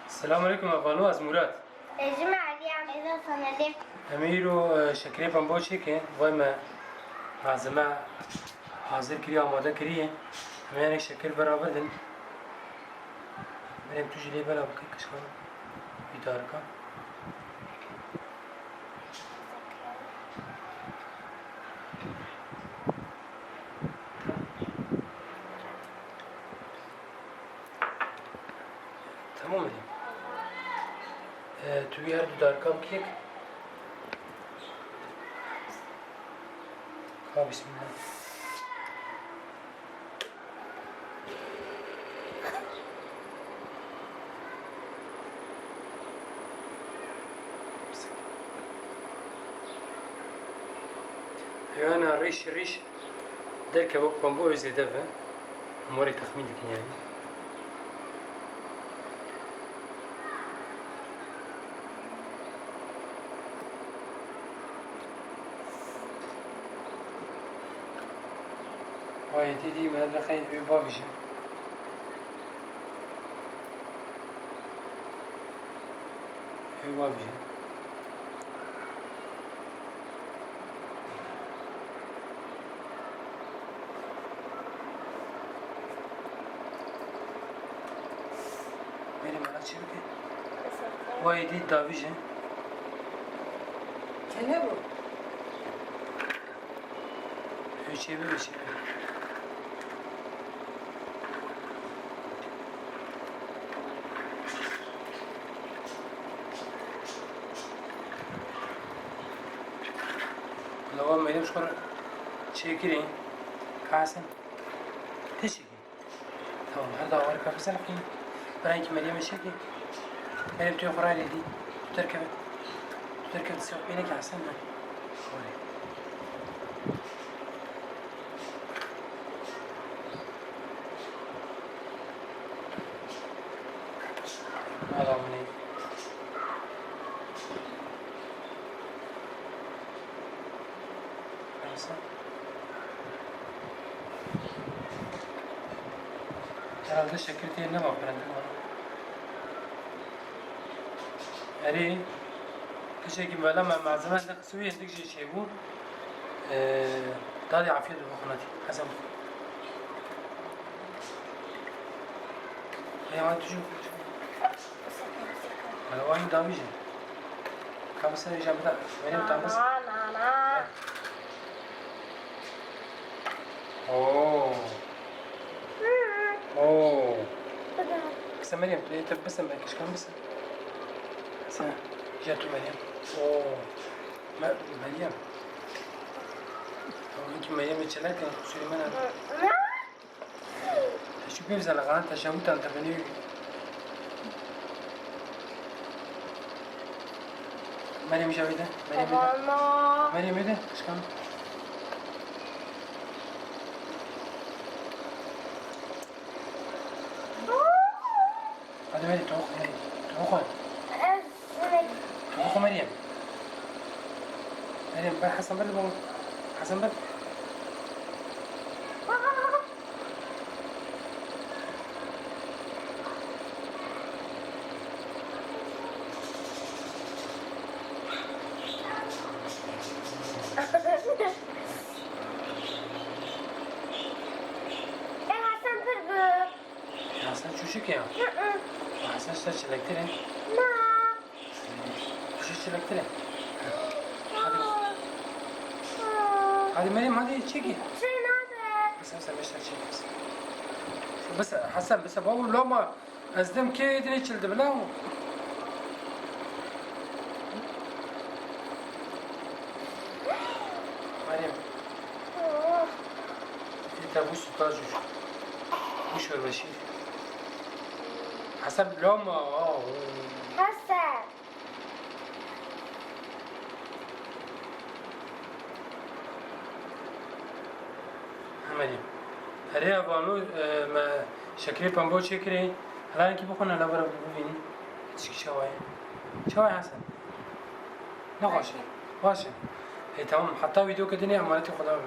السلام عليكم يا بانو از مراد. اجمع عليهم إذا صنعت اميرو شكري بامبوشي كي وما معزمة حاضر كريه آماده كريه همه شکر برابر دن بریم تو جلی بلا بکی کشکان بیدار کن تمام دیم توی هر دو دارکام کیک بسم الله أنا الريش ذاك وقت بامبو زي دابا موري تخمين لك يعني هاي دي من هذا خير بابجي بابجي मेरे मारा चल के वो ये दाविज है Ne bu? bir şey لو ما يمشي شيكرين كاسن تشيكي تمام هذا هو الكافي سلفين برانك مريم شيكي مريم توي خرالي دي تركب السوق بينك عسل ما هذا مني herhalde şeker yerine bak ben yani كشيء ولا مع زمان ده سوي عندك شيء بو دادي عافية بخناتي حسب هي ما تشوف على واحد دامجة كم سنة جابتها وين بتعمل اوه بس مريم تبسم بكش كم بس سنة جاتو مريم اوه مريم انت مريم تشلك سليمان شو بيفز على قناة تشاوت انت بني مريم جاويدة مريم ايه ايش كان هذا مريم توخى مريم بل حسن بل حسن بل حسن شو شك يا حسن اشتريت لك ترى شو اشتريت لك هذه مريم هذه تشيكي بس مش تشيكي بس حسن بس بقول لو ما ازدم كي يدري تشلد بلاو مريم انت بوش تاجو بوش البشير حسن لو ما حسن مريم هريا بانو ما شكري بامبو شكري هلا كي بخون على برا ببين تشكي شواي حسن لا غاشي هي تمام حتى فيديو كدني عملتي خدها